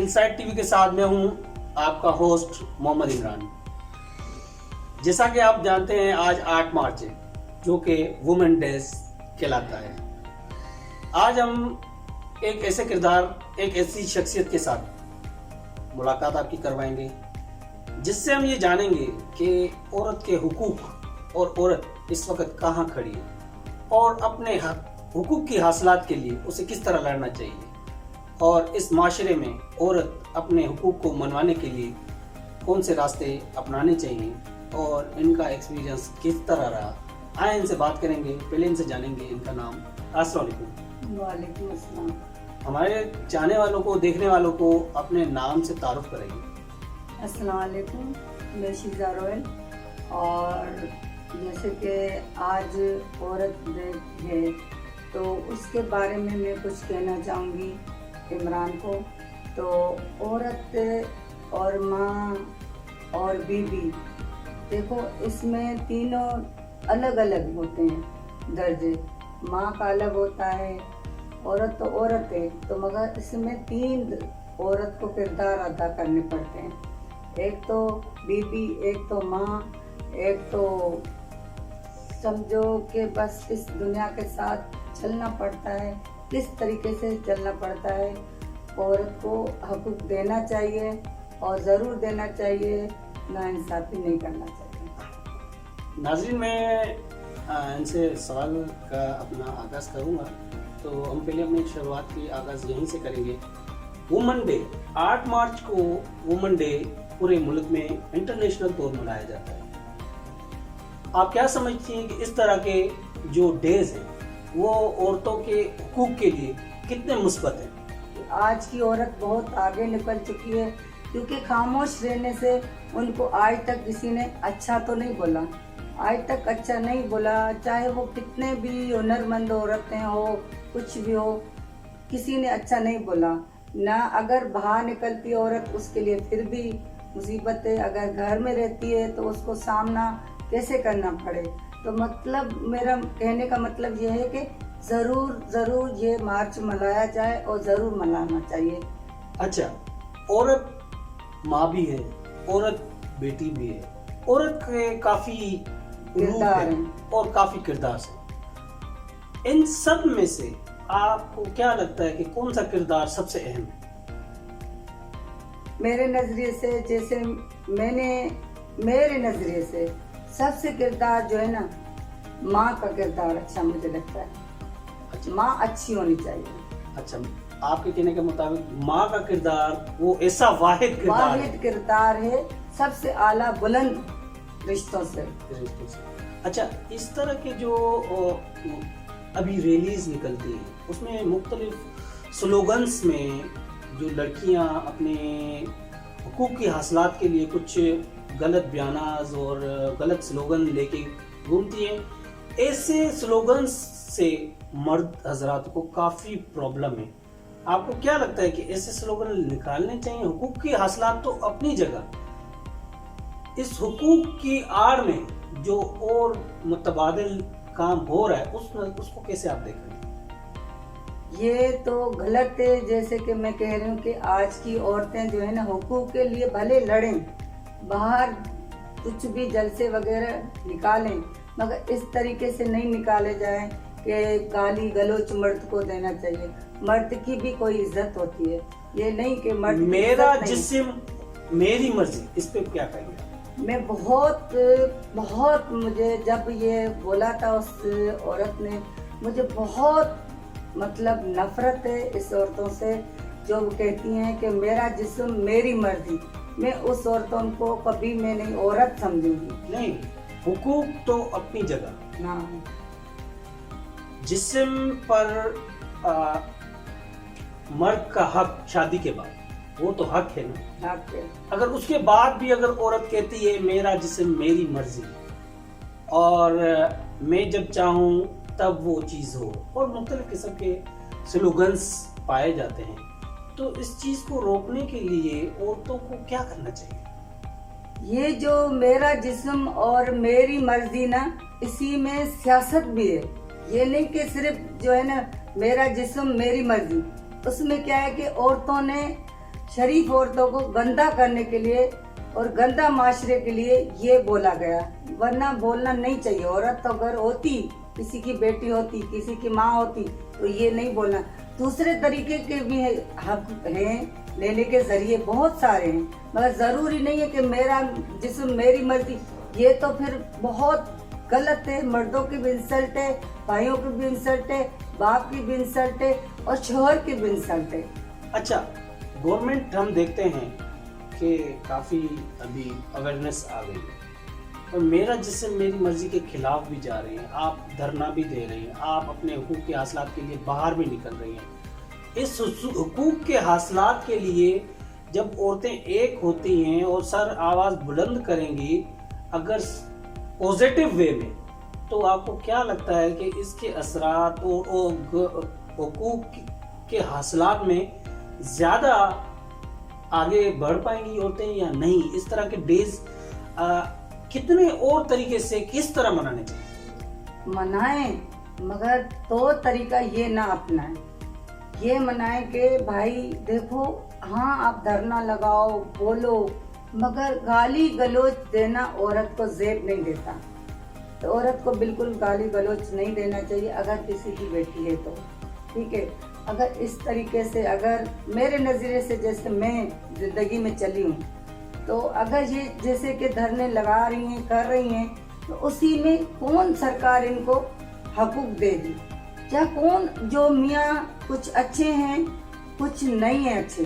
Inside TV के साथ मैं हूं आपका होस्ट मोहम्मद इमरान। जैसा कि आप जानते हैं आज 8 मार्च है जो कि वुमेन डे कहलाता है। आज हम एक ऐसे किरदार, एक ऐसी शख्सियत के साथ मुलाकात आपकी करवाएंगे जिससे हम ये जानेंगे कि औरत के हुकूक और औरत इस वक्त कहाँ खड़ी है और अपने हुकूक की हासिलात के लिए उसे किस तरह लड़ना चाहिए और इस माशरे में औरत अपने हुकूक को मनवाने के लिए कौन से रास्ते अपनाने चाहिए और इनका एक्सपीरियंस किस तरह रहा। आए इनसे बात करेंगे, पहले इनसे जानेंगे इनका नाम। अस्सलाम वालेकुम। वालेकुम अस्सलाम। हमारे चाहने वालों को, देखने वालों को अपने नाम से तारुफ करेंगे। अस्सलाम वालेकुम, मैं शीज़ा रोयल। और जैसे कि आज औरत डे है तो उसके बारे में मैं कुछ कहना चाहूँगी इमरान को। तो औरत और माँ और बीवी, देखो इसमें तीनों अलग अलग होते हैं दर्जे। माँ का अलग होता है, औरत तो औरत है, तो मगर इसमें 3 औरत को किरदार अदा करने पड़ते हैं। एक तो बीवी, एक तो माँ, एक तो समझो कि बस इस दुनिया के साथ चलना पड़ता है। किस तरीके से चलना पड़ता है, औरत को हकूक देना चाहिए और ज़रूर देना चाहिए, नाइंसाफ़ी नहीं करना चाहिए। नाज़रीन, मैं इनसे सवाल का अपना आगाज़ करूँगा। तो हम पहले अपनी शुरुआत की आगाज़ यहीं से करेंगे। वुमेन डे 8 मार्च को वुमेन डे पूरे मुल्क में इंटरनेशनल तौर मनाया जाता है। आप क्या समझती हैं कि इस तरह के जो डेज हैं वो औरतों के हुकूक के लिए कितने मुस्बत हैं? आज की औरत बहुत आगे निकल चुकी है, क्योंकि खामोश रहने से उनको आज तक किसी ने अच्छा तो नहीं बोला, आज तक अच्छा नहीं बोला। चाहे वो कितने भी हुनरमंद औरतें हो, कुछ भी हो, किसी ने अच्छा नहीं बोला ना। अगर बाहर निकलती औरत उसके लिए फिर भी मुसीबत है, अगर घर में रहती है तो उसको सामना कैसे करना पड़े। तो मतलब मेरा कहने का मतलब यह है कि ज़रूर ये मार्च मनाया जाए और ज़रूर मनाना चाहिए। अच्छा, औरत माँ भी है, औरत बेटी भी है, औरत के काफ़ी किरदार हैं और काफ़ी किरदार हैं। इन सब में से आपको क्या लगता है कि कौन सा किरदार सबसे अहम है? मेरे नज़रिए से, जैसे मेरे नज़रिए से सबसे किरदार जो है ना, माँ का किरदार अच्छा मुझे लगता है। अच्छा, माँ अच्छी होनी चाहिए। अच्छा, आपके कहने के मुताबिक माँ का किरदार वो ऐसा वाहिद किरदार है सबसे आला बुलंद रिश्तों से। अच्छा, इस तरह के जो अभी रैलीज निकलती हैं उसमें मुख्तलिफ स्लोगन्स में जो लड़कियां अपने हुकूक की हासिलात के लिए कुछ गलत बयानाज और गलत स्लोगन लेके घूमती हैं। ऐसे स्लोगन्स से मर्द हजरात को काफ़ी प्रॉब्लम है। आपको क्या लगता है कि ऐसे स्लोगन निकालने चाहिए? हुकूक की हासिलात तो अपनी जगह, इस हुकूक की आड़ में जो और मुतबादिल काम हो रहा है उसको कैसे आप देख रहे हैं? ये तो गलत है। जैसे कि मैं कह रही हूँ कि आज की औरतें जो है ना, हुकूक के लिए भले लड़ें, बाहर कुछ भी जलसे वगैरह निकालें, मगर इस तरीके से नहीं निकाले जाए कि गाली गलौच मर्द को देना चाहिए। मर्द की भी कोई इज्जत होती है, ये नहीं कि मर्द मेरा जिस्म मेरी मर्जी, इस पे क्या कहेंगे? मैं बहुत मुझे जब ये बोला था उस औरत ने, मुझे बहुत मतलब नफरत है इस औरतों से जो कहती हैं कि मेरा जिस्म मेरी मर्जी। मैं उस औरतों को कभी मैं नहीं औरत समझूंगी। नहीं, हुकूक तो अपनी जगह, हाँ, जिस्म पर मर्द का हक शादी के बाद, वो तो हक है ना। अगर उसके बाद भी अगर औरत कहती है मेरा जिस्म मेरी मर्जी और मैं जब चाहूँ तब वो चीज़ हो, और मुख्तलिफ किस्म के स्लोगन्स पाए जाते हैं, तो इस चीज़ को रोकने के लिए औरतों को क्या करना चाहिए? ये जो मेरा जिस्म और मेरी मर्जी ना, इसी में सियासत भी है। ये नहीं कि सिर्फ जो है ना मेरा जिस्म मेरी मर्जी, उसमें क्या है कि औरतों ने शरीफ औरतों को गंदा करने के लिए और गंदा माशरे के लिए ये बोला गया, वरना बोलना नहीं चाहिए। औरत तो अगर होती, किसी की बेटी होती, किसी की माँ होती, तो ये नहीं बोलना। दूसरे तरीके के भी हक हैं लेने के जरिए, बहुत सारे हैं, मगर जरूरी नहीं है कि मेरा जिस्म मेरी मर्जी। ये तो फिर बहुत गलत है। मर्दों की भी इंसल्ट है, भाइयों की भी इंसल्ट है, बाप की भी इंसल्ट है और शोहर की भी इंसल्ट है। अच्छा, गवर्नमेंट हम देखते हैं कि काफ़ी अभी अवेयरनेस आ गई है, और मेरा जिससे मेरी मर्जी के खिलाफ भी जा रहे हैं, आप धरना भी दे रहे हैं, आप अपने हुकूक के हासिलात के लिए बाहर भी निकल रही हैं। इस हुकूक के हासिलात के लिए जब औरतें एक होती हैं और सर आवाज़ बुलंद करेंगी अगर पॉजिटिव वे में, तो आपको क्या लगता है कि इसके असरात और हुकूक के हासिलात में ज़्यादा आगे बढ़ पाएंगी औरतें या नहीं? इस तरह के डेज कितने और तरीके से किस तरह मनाने चाहिए? मनाएं, मगर तो तरीका ये ना अपनाएं। ये मनाएं कि भाई देखो, हाँ आप धरना लगाओ, बोलो, मगर गाली गलौज देना औरत को ज़ेब नहीं देता। तो औरत को बिल्कुल गाली गलौज नहीं देना चाहिए अगर किसी की बेटी है तो, ठीक है। अगर इस तरीके से, अगर मेरे नज़रिए से जैसे मैं ज़िंदगी में चली हूँ, तो अगर ये जैसे कि धरने लगा रही हैं, कर रही हैं, तो उसी में कौन सरकार इनको हकूक दे दी? या कौन जो मियाँ कुछ अच्छे हैं, कुछ नहीं है अच्छे।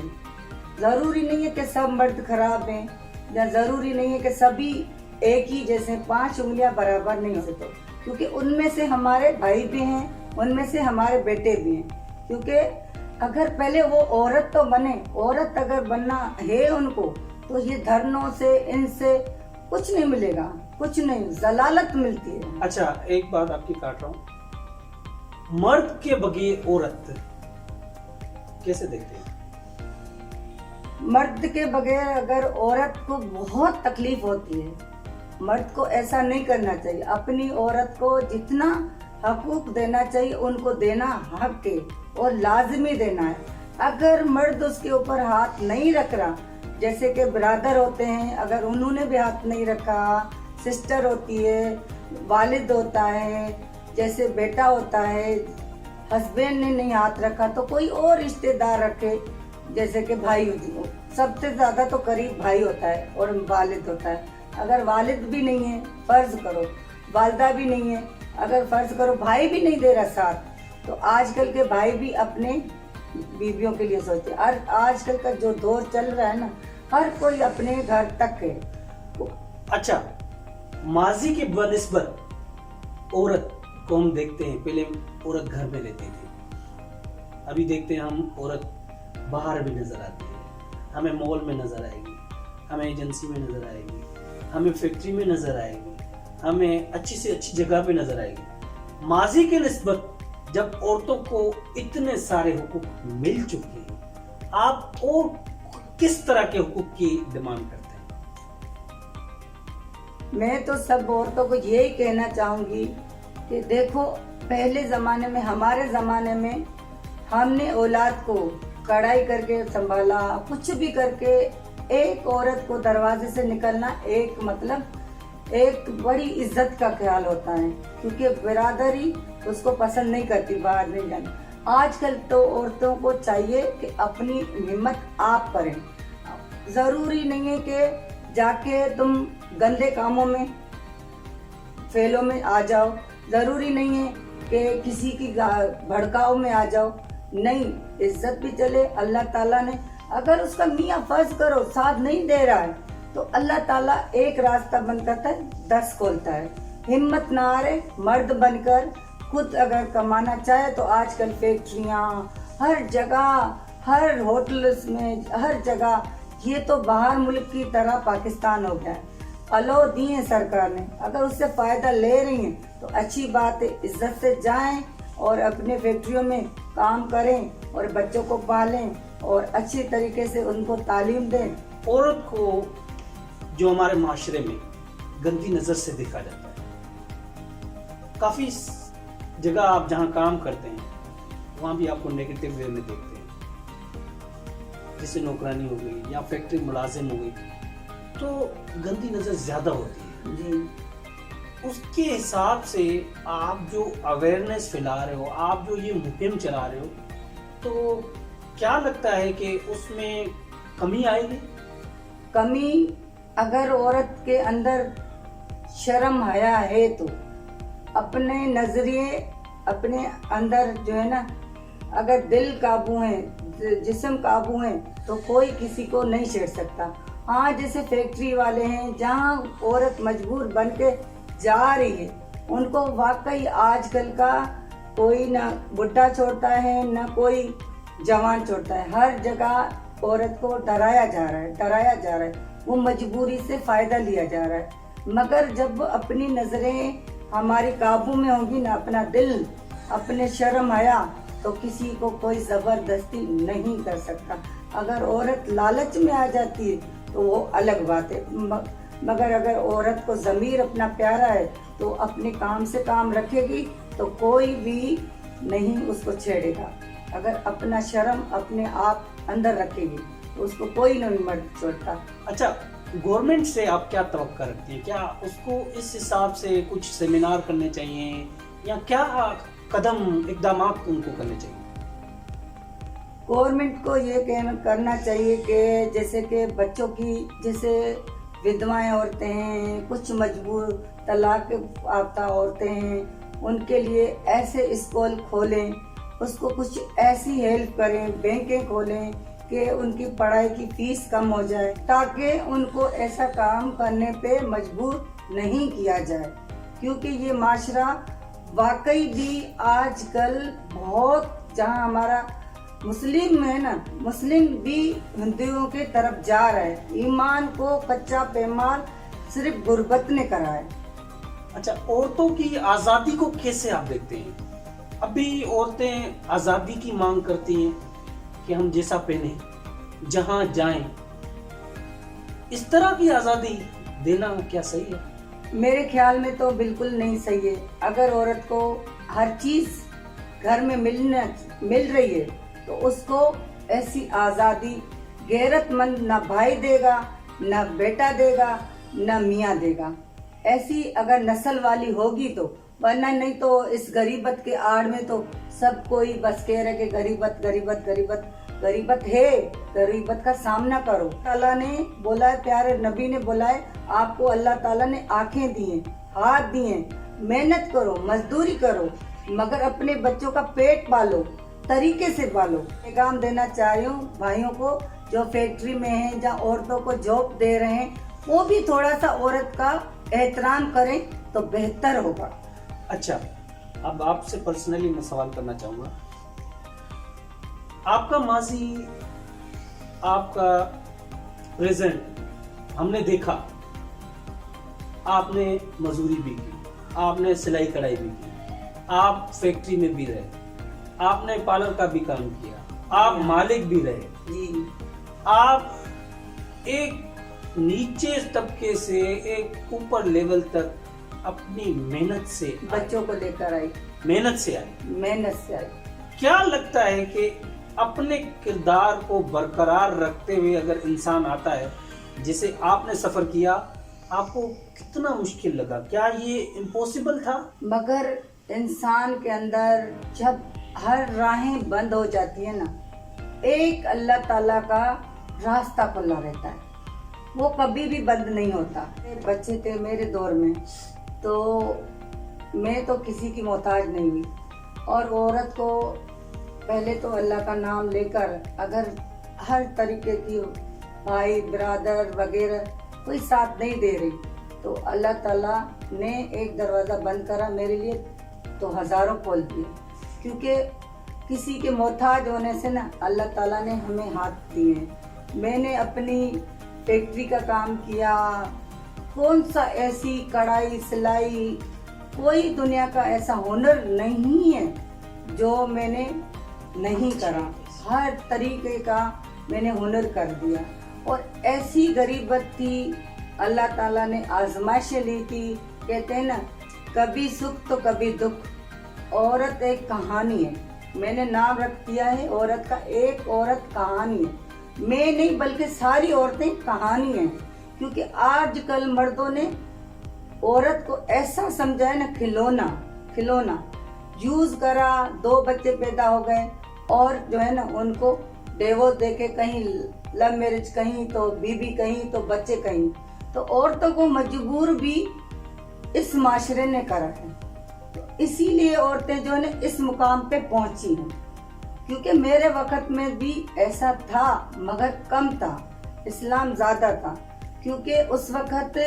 ज़रूरी नहीं है कि सब मर्द खराब हैं, या ज़रूरी नहीं है कि सभी एक ही जैसे 5 उंगलियां बराबर नहीं हो सकते, क्योंकि उनमें से हमारे भाई भी हैं, उनमें से हमारे बेटे भी हैं। क्योंकि अगर पहले वो औरत तो बने, औरत अगर बनना है उनको, तो ये धरनों से, इनसे कुछ नहीं मिलेगा, कुछ नहीं, जलालत मिलती है। अच्छा, एक बात आपकी काट रहा हूँ, मर्द के बगैर औरत कैसे देखते हैं? मर्द के बगैर अगर औरत को बहुत तकलीफ होती है, मर्द को ऐसा नहीं करना चाहिए। अपनी औरत को जितना हकूक देना चाहिए उनको देना हक है और लाजमी देना है। अगर मर्द उसके ऊपर हाथ नहीं रख रहा, जैसे कि ब्रदर होते हैं, अगर उन्होंने भी हाथ नहीं रखा, सिस्टर होती है, वालिद होता है, जैसे बेटा होता है, हस्बैंड ने नहीं हाथ रखा, तो कोई और रिश्तेदार रखे, जैसे कि भाई होती हो, सबसे ज्यादा तो करीब भाई होता है और वालिद होता है। अगर वालिद भी नहीं है, फर्ज करो वालदा भी नहीं है, अगर फर्ज करो भाई भी नहीं दे रहा साथ, तो आजकल के भाई भी अपने बीवियों के लिए सोचते हैं। आजकल का जो दौर चल रहा है ना, हर कोई अपने घर तक है। अच्छा, माजी की बनिस्बत औरत को हम देखते हैं, पहले औरत घर में रहती थी, अभी देखते हैं हम औरत बाहर भी नजर आती है। हमें मॉल में नजर आएगी, हमें एजेंसी में नजर आएगी, हमें फैक्ट्री में नजर आएगी, हमें अच्छी से अच्छी जगह पे नजर आएगी। माजी के निस्बत जब औरतों को इतने सारे हुकूक मिल चुके हैं, आप और किस तरह के हुकूक की डिमांड करते हैं? मैं तो सब औरतों को यही कहना चाहूंगी कि देखो, पहले जमाने में, हमारे जमाने में, हमने औलाद को कढ़ाई करके संभाला, कुछ भी करके। एक औरत को दरवाजे से निकलना एक मतलब एक बड़ी इज्जत का ख्याल होता है, क्योंकि बिरादरी उसको पसंद नहीं करती बाहर नहीं जाना। आजकल तो औरतों को चाहिए कि अपनी हिम्मत आप करें। जरूरी नहीं है कि जाके तुम गंदे कामों में, फेलों में आ जाओ, जरूरी नहीं है कि किसी की भड़काव में आ जाओ। नहीं, इज्जत भी चले। अल्लाह ताला ने, अगर उसका मियाँ फर्ज करो साथ नहीं दे रहा है, तो अल्लाह ताला एक रास्ता बंद करता है, 10 खोलता है। हिम्मत ना हारे, मर्द बनकर खुद अगर कमाना चाहे तो आजकल फैक्ट्रियाँ हर जगह, हर होटल्स में, हर जगह, ये तो बाहर मुल्क की तरह पाकिस्तान हो गया है। अलो दिए सरकार ने, अगर उससे फायदा ले रही हैं तो अच्छी बात है, इज्जत से जाएं और अपने फैक्ट्रियों में काम करें और बच्चों को पालें और अच्छी तरीके से उनको तालीम दें। औरत को जो हमारे माशरे में गंदी नज़र से देखा जाता है, काफ़ी जगह आप जहाँ काम करते हैं वहाँ भी आपको नेगेटिव वे में देखते हैं। جیسے نوکرانی ہو گئی یا فیکٹری ملازم ہو گئی تو گندی نظر زیادہ ہوتی ہے. جی اس کے حساب سے آپ جو اویئرنیس پھیلا رہے ہو, آپ جو یہ مہم چلا رہے ہو, تو کیا لگتا ہے کہ اس میں کمی آئے گی؟ کمی اگر عورت کے اندر شرم حیا ہے تو اپنے نظریے اپنے اندر جو ہے نا, اگر دل قابو ہے, جسم قابو ہے, تو کوئی کسی کو نہیں چھیڑ سکتا. ہاں جیسے فیکٹری والے ہیں جہاں عورت مجبور بن کے جا رہی ہے, ان کو واقعی آج کل کا کوئی نہ بڈھا چھوڑتا ہے نہ کوئی جوان چھوڑتا ہے, ہر جگہ عورت کو ڈرایا جا رہا ہے, وہ مجبوری سے فائدہ لیا جا رہا ہے. مگر جب اپنی نظریں ہماری قابو میں ہوں گی نا, اپنا دل, اپنے شرم حیا, تو کسی کو کوئی زبردستی نہیں کر سکتا. اگر عورت لالچ میں آ جاتی ہے تو وہ الگ بات ہے, مگر اگر عورت کو ضمیر اپنا پیارا ہے تو اپنے کام سے کام رکھے گی تو کوئی بھی نہیں اس کو چھیڑے گا. اگر اپنا شرم اپنے آپ اندر رکھے گی تو اس کو کوئی نہیں مرد چھوڑتا. اچھا, گورنمنٹ سے آپ کیا توقع رکھتے ہیں؟ کیا اس کو اس حساب سے کچھ سیمینار کرنے چاہیے یا کیا قدم اقدامات ان کو کرنے چاہیے؟ گورنمنٹ کو یہ کرنا چاہیے کہ جیسے کہ بچوں کی, جیسے ودوائیں عورتیں ہیں, کچھ مجبور طلاق یافتہ عورتیں ہیں, ان کے لیے ایسے اسکول کھولیں, اس کو کچھ ایسی ہیلپ کریں, بینکیں کھولیں کہ ان کی پڑھائی کی فیس کم ہو جائے, تاکہ ان کو ایسا کام کرنے پہ مجبور نہیں کیا جائے. کیونکہ یہ معاشرہ واقعی بھی آج کل بہت, جہاں ہمارا مسلم ہے نا, مسلم بھی ہندوؤں کی طرف جا رہا ہے. ایمان کو کچا پیمال صرف غربت نے کرا ہے. اچھا, عورتوں کی آزادی کو کیسے آپ دیکھتے ہیں؟ ابھی عورتیں آزادی کی مانگ کرتی ہیں کہ ہم جیسا پہنیں, جہاں جائیں, اس طرح کی آزادی دینا کیا صحیح ہے؟ میرے خیال میں تو بالکل نہیں صحیح ہے. اگر عورت کو ہر چیز گھر میں مل رہی ہے تو اس کو ایسی آزادی غیرت مند نہ بھائی دے گا, نہ بیٹا دے گا, نہ میاں دے گا. ایسی اگر نسل والی ہوگی تو, ورنہ نہیں تو اس غریبت کے آڑ میں تو سب کوئی بس کہہ رہے کہ غریبت غریبت غریبت. غریبت ہے, غریبت کا سامنا کرو. اللہ نے بولا ہے, پیارے نبی نے بولا ہے, آپ کو اللہ تعالیٰ نے آنکھیں دی ہیں, ہاتھ دی ہیں, محنت کرو, مزدوری کرو, مگر اپنے بچوں کا پیٹ پالو, طریقے سے پالو. پیغام دینا چاہ رہی ہوں بھائیوں کو جو فیکٹری میں ہیں, جہاں عورتوں کو جاب دے رہے ہیں, وہ بھی تھوڑا سا عورت کا احترام کریں تو بہتر ہوگا. اچھا, اب آپ سے پرسنلی میں سوال کرنا چاہوں گا. آپ کا ماضی, آپ کا پریزنٹ ہم نے دیکھا, آپ نے مزدوری بھی کی, آپ نے سلائی کڑھائی بھی کی, آپ فیکٹری میں بھی رہے, آپ نے پارلر کا بھی کام کیا, آپ مالک بھی رہے. جی, آپ ایک نیچے طبقے سے ایک اوپر لیول تک اپنی محنت سے بچوں کو لے کر آئی, محنت سے آئی. کیا لگتا ہے کہ اپنے کردار کو برقرار رکھتے ہوئے اگر انسان آتا ہے, جیسے آپ نے سفر کیا, آپ کو کتنا مشکل لگا؟ کیا یہ امپوسیبل تھا؟ مگر انسان کے اندر جب ہر راہیں بند ہو جاتی ہے نا, ایک اللہ تعالیٰ کا راستہ کھلا رہتا ہے, وہ کبھی بھی بند نہیں ہوتا. بچے تھے میرے دور میں تو میں تو کسی کی محتاج نہیں ہوئی, اور عورت کو پہلے تو اللہ کا نام لے کر اگر ہر طریقے کی بھائی برادر وغیرہ کوئی ساتھ نہیں دے رہی تو اللہ تعالیٰ نے ایک دروازہ بند کرا میرے لیے تو ہزاروں کھول دیے. کیونکہ کسی کے محتاج ہونے سے نا اللہ تعالیٰ نے ہمیں ہاتھ دیے ہیں. میں نے اپنی فیکٹری کا کام کیا, کون سا ایسی کڑھائی سلائی, کوئی دنیا کا ایسا ہنر نہیں ہے جو میں نے نہیں کرا. ہر طریقے کا میں نے ہنر کر دیا. اور ایسی غریبت تھی, اللہ تعالیٰ نے آزمائشیں لی تھی. کہتے ہیں نا کبھی سکھ تو کبھی دکھ. عورت ایک کہانی ہے, میں نے نام رکھ دیا ہے عورت کا, ایک عورت کہانی ہے. میں نہیں بلکہ ساری عورتیں کہانی ہیں، کیونکہ آج کل مردوں نے عورت کو ایسا سمجھا ہے نا، کھلونا یوز کرا، 2 بچے پیدا ہو گئے اور جو ہے نا ان کو ڈیورس دے کے کہیں لو میرج، کہیں تو بیوی، کہیں تو بچے، کہیں تو عورتوں کو مجبور بھی اس معاشرے نے کرا ہے. تو اسی لیے عورتیں جو ہے نا اس مقام پہ پہنچی ہیں. کیونکہ میرے وقت میں بھی ایسا تھا مگر کم تھا، اسلام زیادہ تھا، کیونکہ اس وقت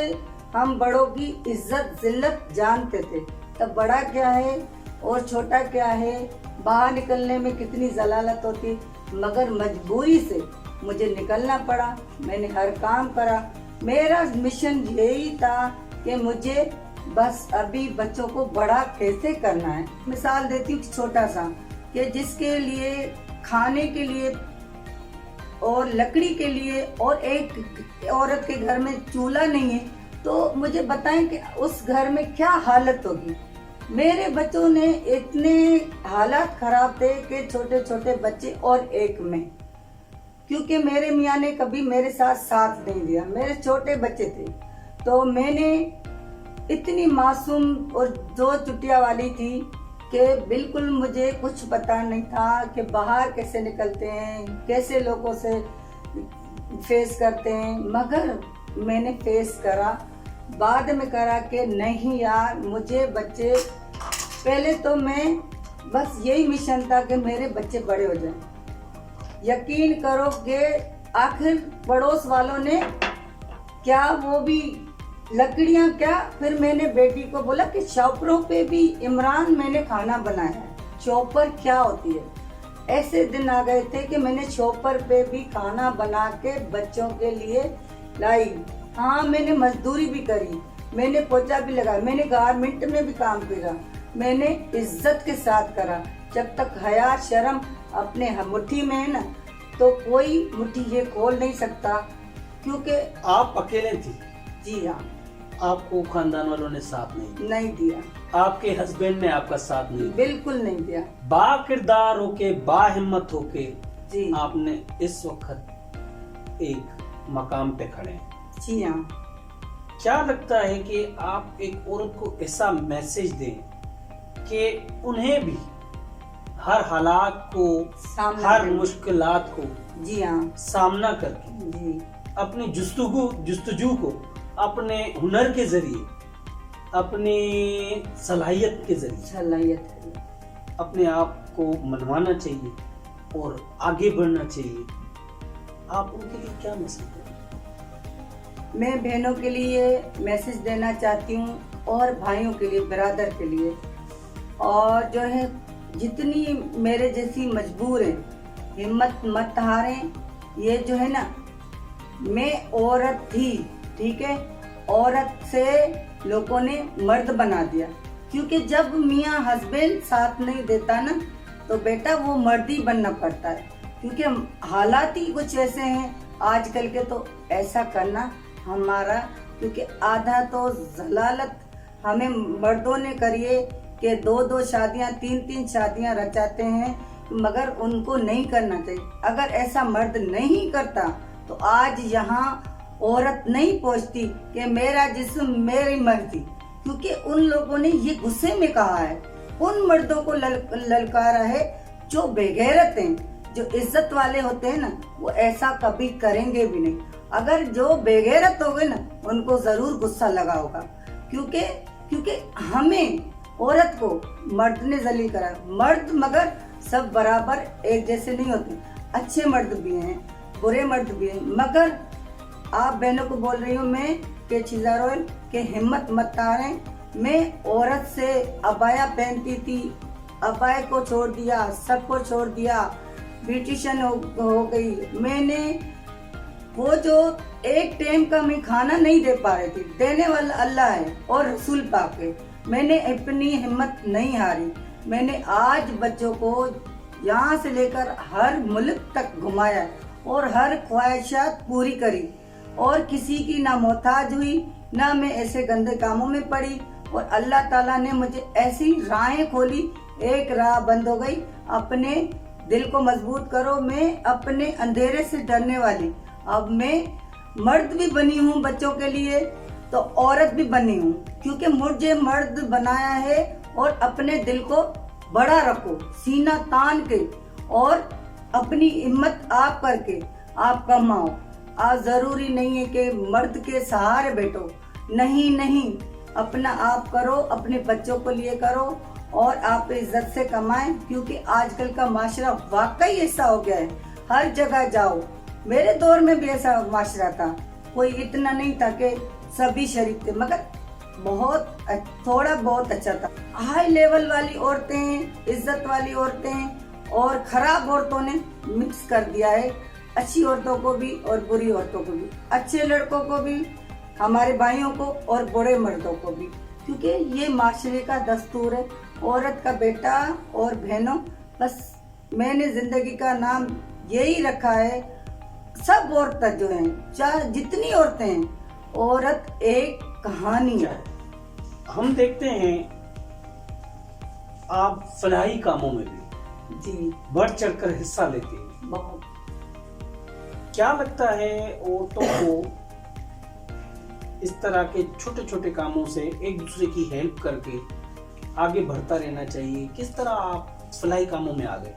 ہم بڑوں کی عزت ذلت جانتے تھے. تب بڑا کیا ہے اور چھوٹا کیا ہے، باہر نکلنے میں کتنی ضلالت ہوتی، مگر مجبوری سے مجھے نکلنا پڑا. میں نے ہر کام کرا. میرا مشن یہی تھا کہ مجھے بس ابھی بچوں کو بڑا کیسے کرنا ہے. مثال دیتی ہوں چھوٹا سا، کہ جس کے لیے کھانے کے لیے اور لکڑی کے لیے اور ایک عورت کے گھر میں چولہا نہیں ہے، تو مجھے بتائیں کہ اس گھر میں کیا حالت ہوگی. میرے بچوں نے اتنے حالات خراب تھے کہ چھوٹے چھوٹے بچے اور ایک میں، کیونکہ میرے میاں نے کبھی میرے ساتھ نہیں دیا. میرے چھوٹے بچے تھے تو میں نے اتنی معصوم اور 2 چٹیا والی تھی کہ بالکل مجھے کچھ پتا نہیں تھا کہ باہر کیسے نکلتے ہیں، کیسے لوگوں سے فیس کرتے ہیں. مگر میں نے فیس کرا، بعد میں کرا کہ نہیں یار مجھے بچے، پہلے تو میں بس یہی مشن تھا کہ میرے بچے بڑے ہو جائیں. یقین کرو کہ آخر پڑوس والوں نے کیا وہ بھی لکڑیاں کیا، پھر میں نے بیٹی کو بولا کہ چوپروں پہ بھی عمران میں نے کھانا بنایا ہے. چوپر کیا ہوتی ہے؟ ایسے دن آ گئے تھے کہ میں نے چوپر پہ بھی کھانا بنا کے بچوں کے لیے لائی. ہاں میں نے مزدوری بھی کری، میں نے پوچھا بھی لگا، میں نے گارمنٹ میں بھی کام کیا، میں نے عزت کے ساتھ کرا. جب تک حیا شرم اپنے مٹھی میں ہے نا تو کوئی مٹھی یہ کھول نہیں سکتا. کیونکہ آپ اکیلے تھی؟ جی ہاں. آپ کو خاندان والوں نے ساتھ نہیں دیا. آپ کے ہسبینڈ نے آپ کا ساتھ نہیں دیا؟ بالکل نہیں دیا. با کردار ہو کے، با ہمت ہو کے جی آپ نے اس وقت ایک مقام پہ کھڑے ہیں. جی ہاں. کیا لگتا ہے کہ آپ ایک عورت کو ایسا میسج دیں کہ انہیں بھی ہر حالات کو، ہر مشکلات کو جی ہاں سامنا کر کے جی اپنی جستجو کو اپنے ہنر کے ذریعے، اپنی صلاحیت کے ذریعے اپنے آپ کو منوانا چاہیے اور آگے بڑھنا چاہیے. آپ ان کے لیے کیا میسج دیں؟ میں بہنوں کے لیے میسج دینا چاہتی ہوں اور بھائیوں کے لیے، برادر کے لیے، اور جو ہے جتنی میرے جیسی مجبور ہیں ہمت مت ہاریں. یہ جو ہے نا، میں عورت تھی، ٹھیک ہے، عورت سے لوگوں نے مرد بنا دیا. کیونکہ جب میاں ہسبینڈ ساتھ نہیں دیتا نا تو بیٹا وہ مرد ہی بننا پڑتا ہے. کیونکہ حالات ہی کچھ ایسے ہیں آج کل کے. تو ایسا کرنا ہمارا، کیونکہ آدھا تو ضلالت ہمیں مردوں نے کریے کہ 2 شادیاں 3 شادیاں رچاتے ہیں، مگر ان کو نہیں کرنا چاہیے. اگر ایسا مرد نہیں کرتا تو آج یہاں عورت نہیں پہنچتی کہ میرا جسم میری مرضی. کیونکہ ان لوگوں نے یہ غصے میں کہا ہے، ان مردوں کو للکارا ہے جو بے غیرت ہیں، جو عزت والے ہوتے ہیں نا، وہ ایسا کبھی کریں گے بھی نہیں. اگر جو بے غیرت ہو گئے نا ان کو ضرور غصہ لگا ہوگا. کیونکہ ہمیں عورت کو مرد نے ذلیل کرا. مرد مگر سب برابر ایک جیسے نہیں ہوتے، اچھے مرد بھی ہیں، برے مرد بھی ہیں. مگر آپ بہنوں کو بول رہی ہوں میں کہ چیزا روئل کہ ہمت مت ہاریں. میں عورت سے عبایا پہنتی تھی، عبایا کو چھوڑ دیا، سب کو چھوڑ دیا، بیوٹیشن ہو گئی. میں نے وہ جو ایک ٹائم کا میں کھانا نہیں دے پا رہی تھی، دینے والا اللہ ہے اور رسول پاک ہے. میں نے اپنی ہمت نہیں ہاری. میں نے آج بچوں کو یہاں سے لے کر ہر ملک تک گھمایا اور ہر خواہشات پوری کری، اور کسی کی نہ محتاج ہوئی، نہ میں ایسے گندے کاموں میں پڑی. اور اللہ تعالیٰ نے مجھے ایسی راہیں کھولی، ایک راہ بند ہو گئی، اپنے दिल को मजबूत करो। मैं अपने अंधेरे से डरने वाली, अब मैं मर्द भी बनी हूँ बच्चों के लिए, तो औरत भी बनी हूँ, क्योंकि मुझे मर्द बनाया है। और अपने दिल को बड़ा रखो, सीना तान के, और अपनी हिम्मत आप करके आप कमाओ। आप जरूरी नहीं है कि मर्द के सहारे बैठो, नहीं नहीं, अपना आप करो, अपने बच्चों को लिए करो और आप इज्जत से कमाएं, क्योंकि आजकल का माशरा वाकई ऐसा हो गया है। हर जगह जाओ, मेरे दौर में भी ऐसा माशरा था, कोई इतना नहीं था कि सभी शरीफ थे, मगर थोड़ा बहुत अच्छा था। हाई लेवल वाली औरतें, इज्जत वाली औरतें और खराब औरतों ने मिक्स कर दिया है, अच्छी औरतों को भी और बुरी औरतों को भी, अच्छे लड़कों को भी, हमारे भाइयों को और बड़े मर्दों को भी, क्योंकि ये माशरे का दस्तूर है। औरत का बेटा और बहनों, बस मैंने जिंदगी का नाम यही रखा है। सब औरतें जो हैं, चाहे जितनी औरतें हैं, औरत एक कहानी है। हम देखते हैं आप फलाही कामों में भी जी बढ़ चढ़कर हिस्सा लेते हैं। बहुत। क्या लगता है औरतों को इस तरह के छोटे छोटे कामों से एक दूसरे की हेल्प करके आगे बढ़ता रहना चाहिए? किस तरह आप फलाही कामों में आ गए?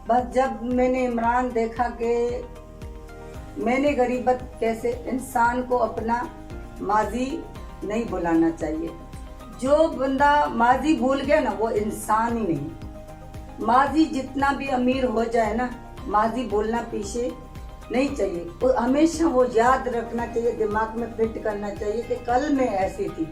बस जब मैंने इमरान देखा कि मैंने गरीबत कैसे, इंसान को अपना माजी नहीं भुलाना चाहिए। जो बंदा माजी भूल गया ना, वो इंसान ही नहीं। माजी जितना भी अमीर हो जाए ना, माजी भूलना पीछे नहीं चाहिए। वो हमेशा वो याद रखना चाहिए, दिमाग में फिट करना चाहिए कि कल मैं ऐसी थी,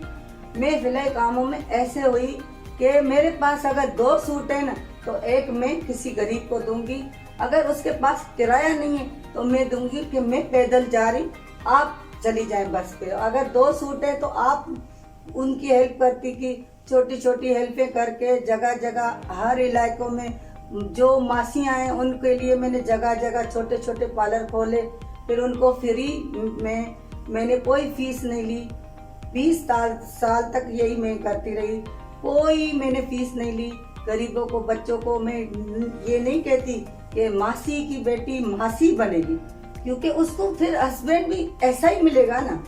मैं फिलहाल कामों में ऐसे हुई कि मेरे पास अगर 2 सूट है ना, तो एक मैं किसी गरीब को दूंगी, अगर उसके पास किराया नहीं है तो मैं दूंगी कि मैं पैदल जा रही, आप चली जाएं बस पे। अगर 2 सूट है तो आप उनकी हेल्प करती, कि छोटी छोटी हेल्पें करके जगह जगह हर इलाकों में जो मासियाँ हैं उनके लिए मैंने जगह जगह छोटे छोटे पार्लर खोले। फिर उनको फ्री में, मैंने कोई फीस नहीं ली, 20 साल तक यही मैं करती रही, कोई मैंने फीस नहीं ली। गरीबों को, बच्चों को मैं ये नहीं कहती कि मासी की बेटी मासी बनेगी, क्योंकि उसको फिर हस्बैंड भी ऐसा ही मिलेगा ना।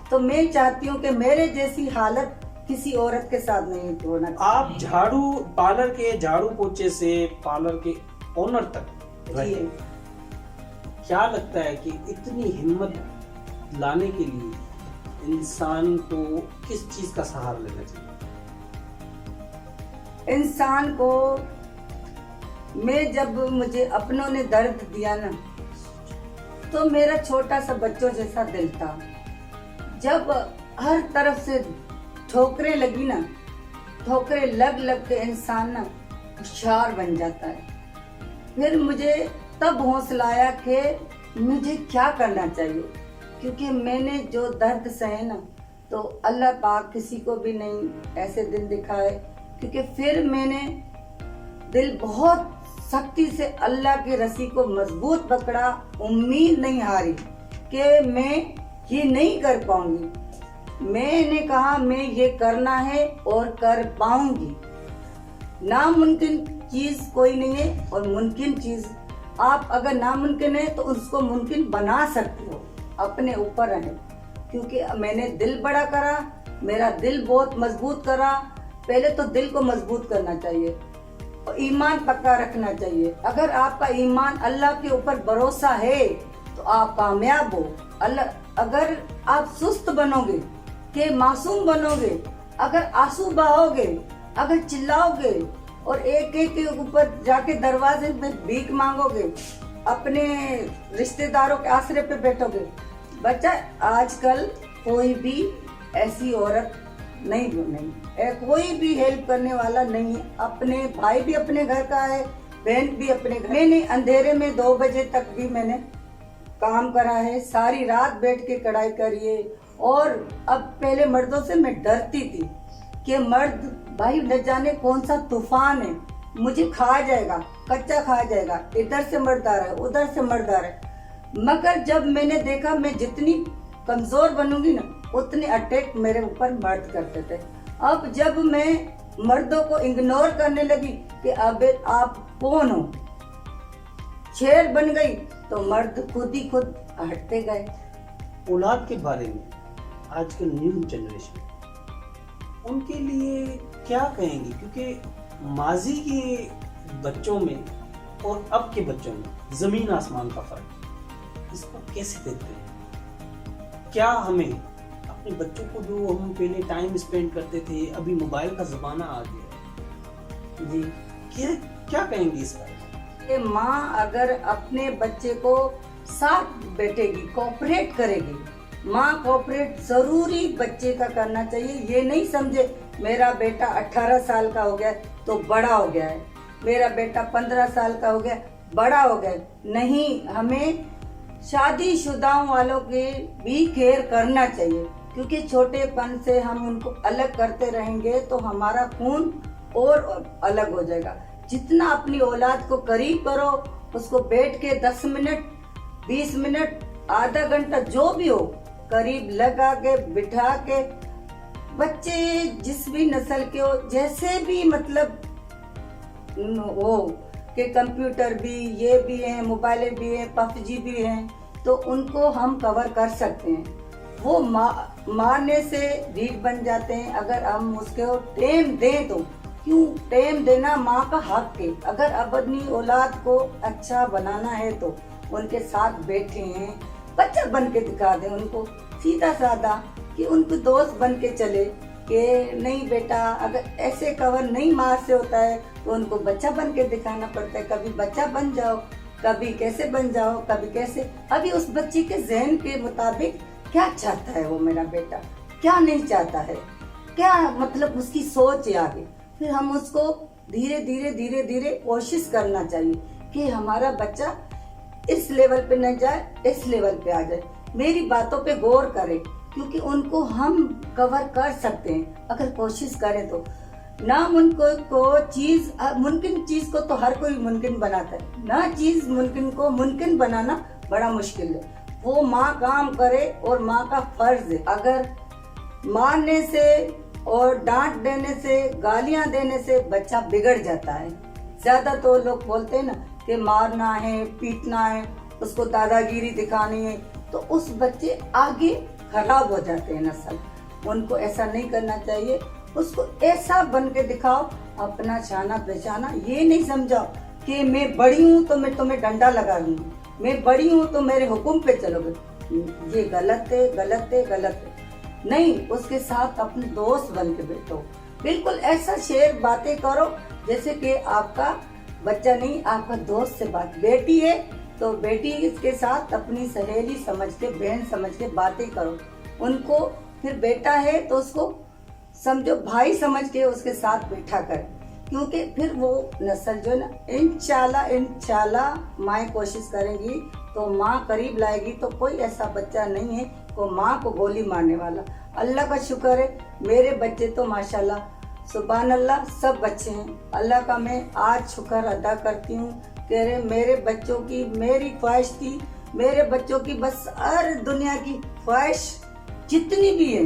तो मैं चाहती हूँ कि मेरे जैसी हालत किसी औरत के साथ नहीं होना। आप पार्लर के झाड़ू पोछे से पार्लर के ओनर तक रहे, क्या लगता है कि इतनी हिम्मत लाने के लिए इंसान को किस चीज का सहारा लेना चाहिए? इंसान को, मैं जब मुझे अपनों ने दर्द दिया ना, तो मेरा छोटा सा बच्चों जैसा दिल था। जब हर तरफ से ठोकरें लगी ना, ठोकरें लग लग के इंसान ना होशियार बन जाता है। फिर मुझे तब हौसला आया कि मुझे क्या करना चाहिए, क्योंकि मैंने जो दर्द सहे ना, तो अल्लाह पाक किसी को भी नहीं ऐसे दिन दिखाए। क्योंकि फिर मैंने दिल बहुत सख्ती से अल्लाह की रस्सी को मजबूत पकड़ा, उम्मीद नहीं हारी कि मैं ये नहीं कर पाऊंगी। मैंने कहा मैं ये करना है और कर पाऊंगी। नामुमकिन चीज कोई नहीं है, और मुमकिन चीज आप अगर नामुमकिन है तो उसको मुमकिन बना सकते हो, अपने ऊपर है। क्योंकि मैंने दिल बड़ा करा, मेरा दिल बहुत मजबूत करा। पहले तो दिल को मजबूत करना चाहिए और ईमान पक्का रखना चाहिए। अगर आपका ईमान, अल्लाह के ऊपर भरोसा है तो आप कामयाब हो। अगर आप सुस्त बनोगे, कि मासूम बनोगे, अगर आंसू बहाओगे, अगर चिल्लाओगे और एक एक के ऊपर जाके दरवाजे पे भीख मांगोगे, अपने रिश्तेदारों के आसरे पे बैठोगे, बच्चा आजकल कोई भी ऐसी औरत नहीं, कोई भी हेल्प करने वाला नहीं है। अपने भाई भी अपने घर का है, बहन भी अपने घर। मैंने अंधेरे में 2 बजे तक भी मैंने काम करा है, सारी रात बैठ के कढ़ाई करिए। और अब पहले मर्दों से मैं डरती थी कि मर्द भाई न जाने कौन सा तूफान है, मुझे खा जाएगा, कच्चा खा जाएगा, इधर से मर्द आ रहा है, उधर से मर्द आ रहा है। मगर जब मैंने देखा मैं जितनी कमजोर बनूंगी ना, उतने अटैक मेरे ऊपर मर्द करते थे। अब जब मैं मर्दों को इग्नोर करने लगी कि अब आप कौन हो, शेर बन गई तो मर्द खुद ही खुद हटते गए। औलाद के बारे में आजकल न्यू जनरेशन उनके लिए क्या कहेंगे, क्योंकि माजी के बच्चों में और अब के बच्चों में जमीन आसमान का फर्क है, इसको कैसे देखते हैं? क्या हमें अपने बच्चों को, जो हम पहले टाइम स्पेंड करते थे, अभी मोबाइल का जमाना आ गया है, जी क्या कहेंगे इस बारे में? कि माँ अगर अपने बच्चे को साथ बैठेगी, कोऑपरेट करेगी, माँ कोऑपरेट जरूरी बच्चे का करना चाहिए। ये नहीं समझे मेरा बेटा 18 साल का हो गया तो बड़ा हो गया है, मेरा बेटा 15 साल का हो गया बड़ा हो गया। नहीं, हमें शादीशुदाओं वालों की भी केयर करना चाहिए, क्योंकि छोटेपन से हम उनको अलग करते रहेंगे तो हमारा खून और अलग हो जाएगा। जितना अपनी औलाद को करीब करो, उसको बैठ के 10 मिनट 20 मिनट आधा घंटा जो भी हो करीब लगा के बिठा के, बच्चे जिस भी नस्ल के हो, जैसे भी मतलब हो कि कंप्यूटर भी ये भी है, मोबाइल भी है, पबजी भी है, तो उनको हम कवर कर सकते हैं। वो मारने से रीढ़ बन जाते हैं। अगर हम उसको टाइम दें तो, क्यों टाइम देना माँ का हक है। अगर अपनी औलाद को अच्छा बनाना है तो उनके साथ बैठे हैं, बच्चा बन के दिखा दें उनको, सीधा साधा, कि उनको दोस्त बन के चले कि नहीं बेटा, अगर ऐसे कवर नहीं मार से होता है तो उनको बच्चा बन के दिखाना पड़ता है। कभी बच्चा बन जाओ, कभी कैसे बन जाओ, कभी कैसे। अभी उस बच्चे के जहन के मुताबिक क्या चाहता है वो मेरा बेटा, क्या नहीं चाहता है, क्या मतलब उसकी सोच है आगे। फिर हम उसको धीरे धीरे धीरे धीरे कोशिश करना चाहिए कि हमारा बच्चा इस लेवल पे न जाए, इस लेवल पे आ जाए, मेरी बातों पे गौर करे, क्योंकि उनको हम कवर कर सकते हैं अगर कोशिश करें तो। नामुमकिन को चीज, मुमकिन चीज को तो हर कोई मुमकिन बनाता है, ना चीज मुमकिन को मुमकिन बनाना बड़ा मुश्किल है। वो माँ काम करे और माँ का फर्ज है। अगर मारने से और डांट देने से, गालियां देने से बच्चा बिगड़ जाता है। ज्यादा तो लोग बोलते हैं ना कि मारना है, पीटना है, उसको दादागिरी दिखानी है, तो उस बच्चे आगे खराब हो जाते हैं नस्ल। उनको ऐसा नहीं करना चाहिए, उसको ऐसा बन के दिखाओ, अपना शाना पहचाना। ये नहीं समझाओ कि मैं बड़ी हूँ तो मैं तुम्हें डंडा लगा दूंगी, मैं बड़ी हूँ तो मेरे हुक्म पे चलोगे, ये गलत है, गलत है, गलत है। नहीं, उसके साथ अपने दोस्त बन के बैठो, बिल्कुल ऐसा शेयर बातें करो जैसे कि आपका बच्चा नहीं, आपका दोस्त से बात। बेटी है तो बेटी के साथ अपनी सहेली समझ के, बहन समझ के बातें करो उनको। फिर बेटा है तो उसको समझो भाई समझ के उसके साथ बैठा कर, क्योंकि फिर वो नस्ल जो है ना, इंशाल्लाह माँ कोशिश करेंगी तो माँ करीब लाएगी, तो कोई ऐसा बच्चा नहीं है को माँ को गोली मारने वाला। अल्लाह का शुक्र है, मेरे बच्चे तो माशाल्लाह सुभान अल्लाह सब बच्चे हैं। अल्लाह का मैं आज शुक्र अदा करती हूँ कि मेरे बच्चों की, मेरी ख्वाहिश थी, मेरे बच्चों की बस हर दुनिया की ख्वाहिश जितनी भी है,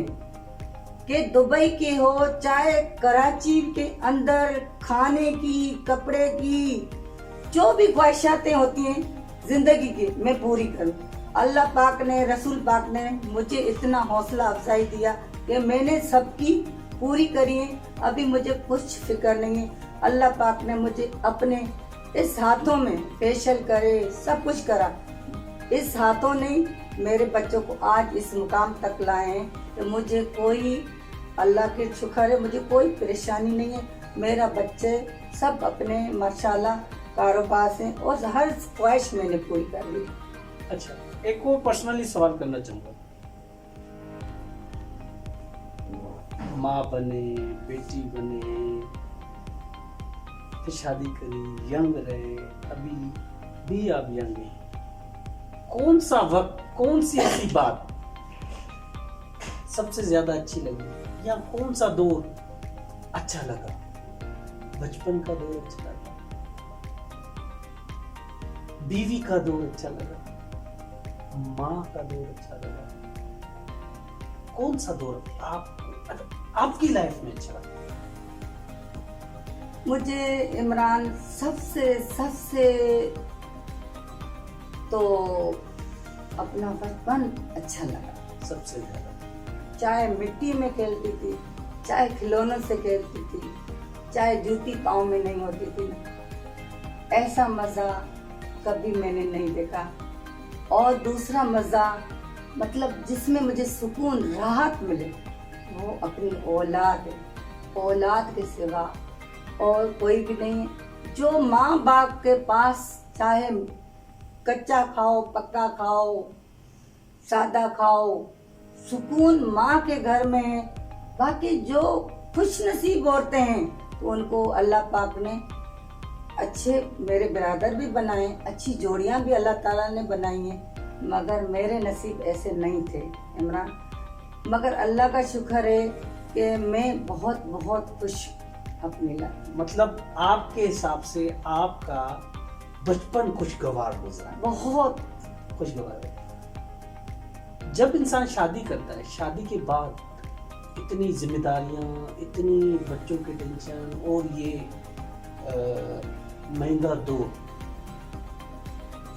कि दुबई की हो चाहे कराची के अंदर, खाने की, कपड़े की, जो भी ख्वाहिशातें होती हैं जिंदगी की, मैं पूरी करूं। अल्लाह पाक ने, रसूल पाक ने मुझे इतना हौसला अफजाई दिया कि मैंने सबकी पूरी करी है। अभी मुझे कुछ फिक्र नहीं है। अल्लाह पाक ने मुझे अपने इस हाथों में फेशियल करे, सब कुछ करा, इस हाथों ने मेरे बच्चों को आज इस मुकाम तक लाए हैं। तो मुझे कोई, अल्लाह के शुक्र है, मुझे कोई परेशानी नहीं है। मेरा बच्चे सब अपने माशाल्लाह कारोबार से और हर ख्वाहिश मैंने पूरी कर ली। अच्छा, एक और पर्सनली सवाल करना चाहूँगा, माँ बने, बेटी बने, फिर शादी करी, यंग रहे, अभी भी आप यंग हैं, कौन सा वक्त, कौन सी ऐसी बात सबसे ज्यादा अच्छी लगी, या कौन सा दौर अच्छा लगा? बचपन का दौर अच्छा लगा, बीवी का दौर अच्छा लगा, माँ का दौर अच्छा लगा, कौन सा दौर आपकी लाइफ में अच्छा लगा? مجھے عمران سب سے تو اپنا بچپن اچھا لگا، سب سے زیادہ؟ چاہے مٹی میں کھیلتی تھی، چاہے کھلونوں سے کھیلتی تھی، چاہے جوتی پاؤں میں نہیں ہوتی تھی، ایسا مزہ کبھی میں نے نہیں دیکھا۔ اور دوسرا مزہ مطلب جس میں مجھے سکون راحت ملے وہ اپنی اولاد ہے، اولاد کے سوا اور کوئی بھی نہیں ہے۔ جو ماں باپ کے پاس چاہے کچا کھاؤ، پکا کھاؤ، سادہ کھاؤ، سکون ماں کے گھر میں ہے۔ باقی جو خوش نصیب عورتیں ہیں تو ان کو اللہ پاک نے اچھے میرے برادر بھی بنائے، اچھی جوڑیاں بھی اللہ تعالیٰ نے بنائی ہیں، مگر میرے نصیب ایسے نہیں تھے عمران۔ مگر اللہ کا شکر ہے کہ میں بہت خوش اپنی لائف۔ مطلب آپ کے حساب سے آپ کا بچپن خوشگوار گزرا؟ بہت خوشگوار ہے۔ جب انسان شادی کرتا ہے، شادی کے بعد اتنی ذمہ داریاں، اتنی بچوں کے ٹینشن اور یہ مہنگا دور،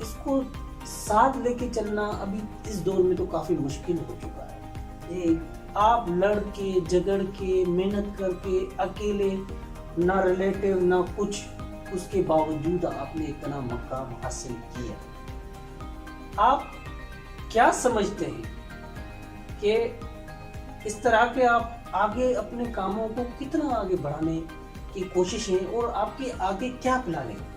اس کو ساتھ لے کے چلنا ابھی اس دور میں تو کافی مشکل ہو چکا ہے۔ جی، آپ لڑ کے جگڑ کے محنت کر کے اکیلے، نہ ریلیٹیو نہ کچھ، اس کے باوجود آپ نے اتنا مقام حاصل کیا۔ آپ کیا سمجھتے ہیں کہ اس طرح کے آپ آگے اپنے کاموں کو کتنا آگے بڑھانے کی کوشش ہے اور آپ کی آگے کیا پلاننگ ہے؟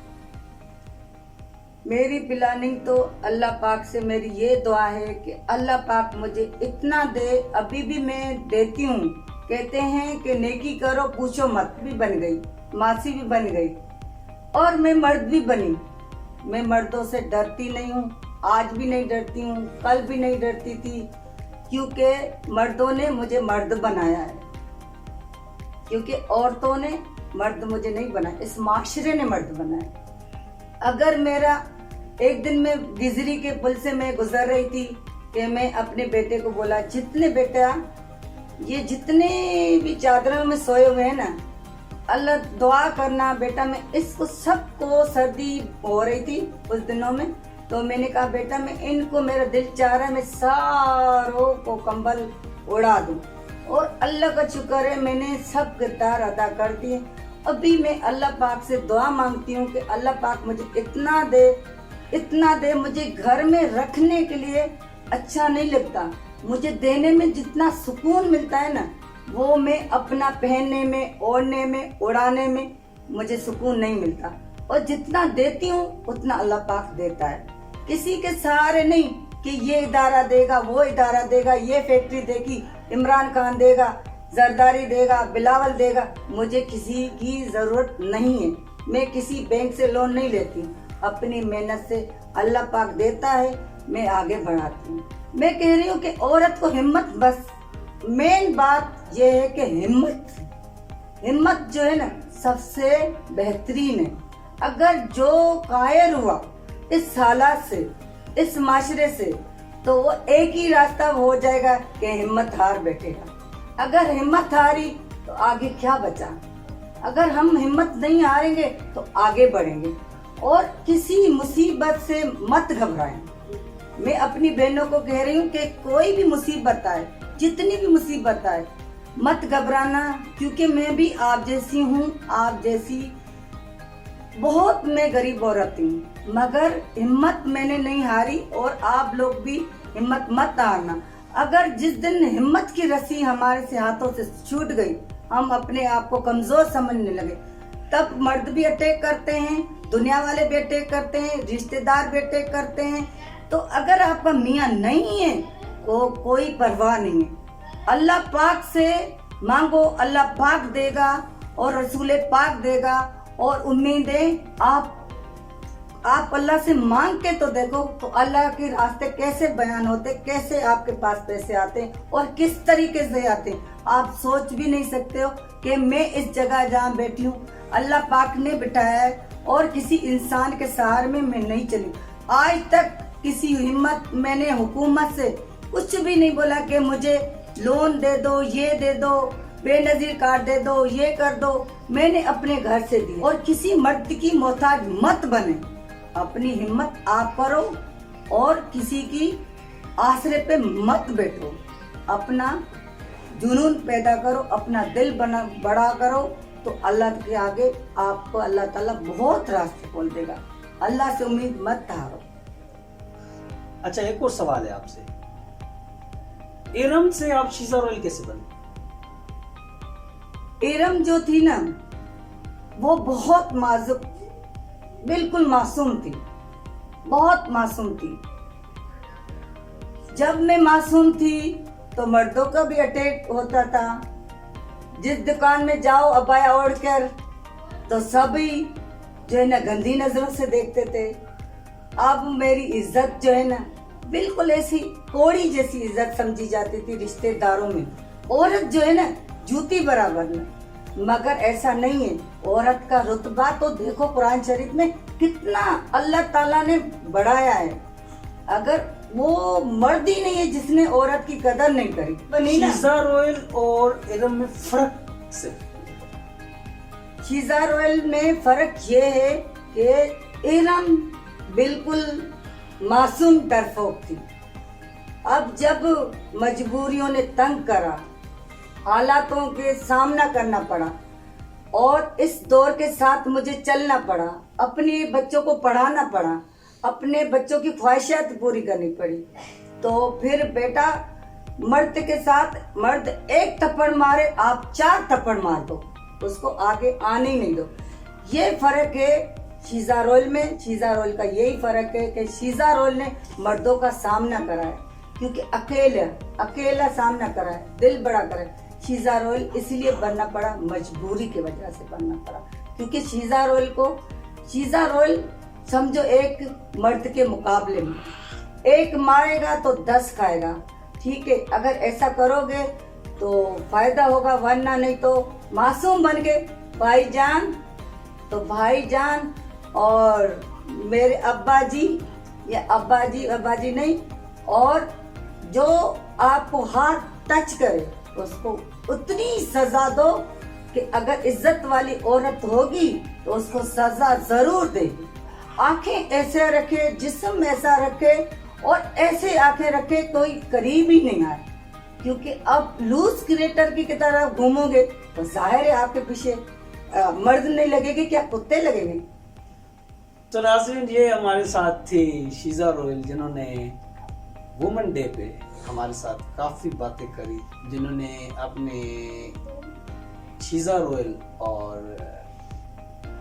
میری پلاننگ تو اللہ پاک سے میری یہ دعا ہے کہ اللہ پاک مجھے اتنا دے، ابھی بھی میں دیتی ہوں۔ کہتے ہیں کہ نیکی کرو پوچھو مت بھی بن گئی، ماسی بھی بن گئی، اور میں مرد بھی بنی۔ میں مردوں سے ڈرتی نہیں ہوں، آج بھی نہیں ڈرتی ہوں، کل بھی نہیں ڈرتی تھی، کیونکہ مردوں نے مجھے مرد بنایا ہے، کیونکہ عورتوں نے مرد مجھے نہیں بنایا، اس معاشرے نے مرد بنایا۔ اگر میرا ایک دن میں گزری کے پل سے میں گزر رہی تھی کہ میں اپنے بیٹے کو بولا، جتنے بیٹا یہ جتنے بھی چادروں میں سوئے ہوئے ہیں نا، اللہ دعا کرنا بیٹا، میں اس کو سب کو سردی ہو رہی تھی اس دنوں میں، تو میں نے کہا بیٹا میں ان کو، میرا دل چاہ رہا ہے میں ساروں کو کمبل اڑا دوں، اور اللہ کا شکر ہے میں نے سب کردار ادا کر دیے۔ ابھی میں اللہ پاک سے دعا مانگتی ہوں کہ اللہ پاک مجھے اتنا دے، مجھے گھر میں رکھنے کے لیے اچھا نہیں لگتا، مجھے دینے میں جتنا سکون ملتا ہے نا، وہ میں اپنا پہننے میں، اوڑھنے میں، اڑانے میں مجھے سکون نہیں ملتا، اور جتنا دیتی ہوں اتنا اللہ پاک دیتا ہے۔ کسی کے سہارے نہیں کہ یہ ادارہ دے گا، وہ ادارہ دے گا، یہ فیکٹری دے گی، عمران خان دے گا، زرداری دے گا، بلاول دے گا، مجھے کسی کی ضرورت نہیں ہے۔ میں کسی بینک سے لون نہیں لیتی ہوں، اپنی محنت سے اللہ پاک دیتا ہے، میں آگے بڑھاتی ہوں۔ میں کہہ رہی ہوں کہ عورت کو ہمت، بس مین بات یہ ہے کہ ہمت جو ہے نا سب سے بہترین ہے۔ اگر جو قائر ہوا اس حالات سے، اس معاشرے سے، تو وہ ایک ہی راستہ ہو جائے گا کہ ہمت ہار بیٹھے گا۔ اگر ہمت ہاری تو آگے کیا بچا؟ اگر ہم ہمت نہیں ہاریں گے تو آگے بڑھیں گے، اور کسی مصیبت سے مت گھبرائیں۔ میں اپنی بہنوں کو کہہ رہی ہوں کہ کوئی بھی مصیبت آئے، جتنی بھی مصیبت آئے، مت گھبرانا، کیونکہ میں بھی آپ جیسی ہوں، آپ جیسی بہت میں غریب عورت ہوں، مگر ہمت میں نے نہیں ہاری، اور آپ لوگ بھی ہمت مت ہارنا۔ اگر جس دن ہمت کی رسی ہمارے سے ہاتھوں سے چھوٹ گئی، ہم اپنے آپ کو کمزور سمجھنے لگے، تب مرد بھی اٹیک کرتے ہیں، دنیا والے بھی اٹیک کرتے ہیں، رشتہ دار بھی اٹیک کرتے ہیں۔ تو اگر آپ کا میاں نہیں ہے تو کوئی پرواہ نہیں ہے، اللہ پاک سے مانگو، اللہ پاک دے گا، اور رسول پاک دے گا، اور امیدیں آپ اللہ سے مانگ کے تو دیکھو تو اللہ کے راستے کیسے بیان ہوتے، کیسے آپ کے پاس پیسے آتے ہیں اور کس طریقے سے آتے ہیں، آپ سوچ بھی نہیں سکتے ہو کہ میں اس جگہ جہاں بیٹھی ہوں اللہ پاک نے بٹھایا ہے، اور کسی انسان کے سہارے میں نہیں چلی۔ آج تک کسی ہمت میں نے حکومت سے کچھ بھی نہیں بولا کہ مجھے لون دے دو، یہ دے دو، بے نظیر کار دے دو، یہ کر دو، میں نے اپنے گھر سے دی، اور کسی مرد کی محتاج مت بنے، اپنی ہمت آپ کرو اور کسی کی آسرے پہ مت بیٹھو، اپنا جنون پیدا کرو، اپنا دل بڑا کرو، تو اللہ کے آگے آپ کو اللہ تعالیٰ بہت راستے کھول دے گا۔ اللہ سے امید مت ہارو۔ اچھا، ایک اور سوال ہے آپ سے، ارم سے آپ شیزہ رویل کیسے بنے؟ ارم جو تھی نا، وہ بہت نازک، بالکل معصوم تھی، بہت معصوم تھی۔ جب میں معصوم تھی تو مردوں کا بھی اٹیک ہوتا تھا، جس دکان میں جاؤ ابایا اوڑھ کر تو سبھی جو ہے نا گندی نظروں سے دیکھتے تھے۔ اب میری عزت جو ہے نا بالکل ایسی کوڑی جیسی عزت سمجھی جاتی تھی رشتہ داروں میں، عورت جو ہے نا جوتی برابر میں، مگر ایسا نہیں ہے۔ عورت کا رتبہ تو دیکھو قرآن شریف میں کتنا اللہ تعالیٰ نے بڑھایا ہے، اگر وہ مرد ہی نہیں ہے جس نے عورت کی قدر نہیں کری۔ شیزہ رویل اور ارم میں فرق سے؟ شیزہ رویل میں فرق یہ ہے کہ ارم بالکل معصوم ڈرپوک تھی۔ اب جب مجبوریوں نے تنگ کرا، حالاتوں کے سامنا کرنا پڑا، اور اس دور کے ساتھ مجھے چلنا پڑا، اپنے بچوں کو پڑھانا پڑا، اپنے بچوں کی خواہشات پوری کرنی پڑی، تو پھر بیٹا مرد کے ساتھ مرد ایک تھپڑ مارے، آپ 4 تھپڑ مار دو، اس کو آگے آنے ہی نہیں دو۔ یہ فرق ہے شیزہ رویل میں۔ شیزہ رویل کا یہی فرق ہے کہ شیزہ رویل نے مردوں کا سامنا کرا ہے، کیونکہ اکیلا سامنا کرا ہے، دل بڑا کرا ہے۔ شیزہ رویل اس لیے بننا پڑا، مجبوری کی وجہ سے بننا پڑا، کیونکہ شیزہ رویل سمجھو ایک مرد کے مقابلے میں، ایک مارے گا تو 10 کھائے گا، ٹھیک ہے، اگر ایسا کرو گے تو فائدہ ہوگا، ورنہ نہیں تو معصوم بن گئے۔ بھائی جان اور میرے ابا جی، یا ابا جی نہیں، اور جو آپ کو ہاتھ ٹچ کرے اس کو اتنی سزا دو کہ اگر عزت والی عورت ہوگی تو اس کو سزا ضرور دے گی۔ آنکھیں ایسے رکھے، جسم ایسا رکھے، اور ایسے آنکھیں رکھے کوئی قریب ہی نہیں آئے، کیونکہ اب لوز کریٹر کی طرح گھومو گے تو ظاہر ہے آپ کے پیچھے مرد نہیں لگے گے، کیا کتے لگیں گے؟ تو ناظرین، یہ ہمارے ساتھ تھی شیزہ رویل، جنہوں نے وومن ڈے پہ ہمارے ساتھ کافی باتیں کری، جنہوں نے اپنے شیزہ رویل اور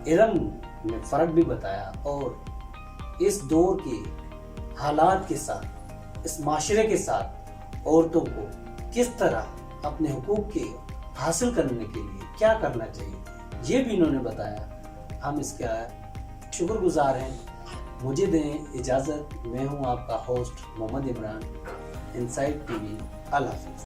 ارم میں فرق بھی بتایا، اور اس دور کے حالات کے ساتھ، اس معاشرے کے ساتھ عورتوں کو کس طرح اپنے حقوق کے حاصل کرنے کے لیے کیا کرنا چاہیے، یہ بھی انہوں نے بتایا۔ ہم اس کا شکر گزار ہیں۔ مجھے دیں اجازت، میں ہوں آپ کا ہوسٹ محمد عمران، انسائٹ ٹی وی۔ اللہ حافظ۔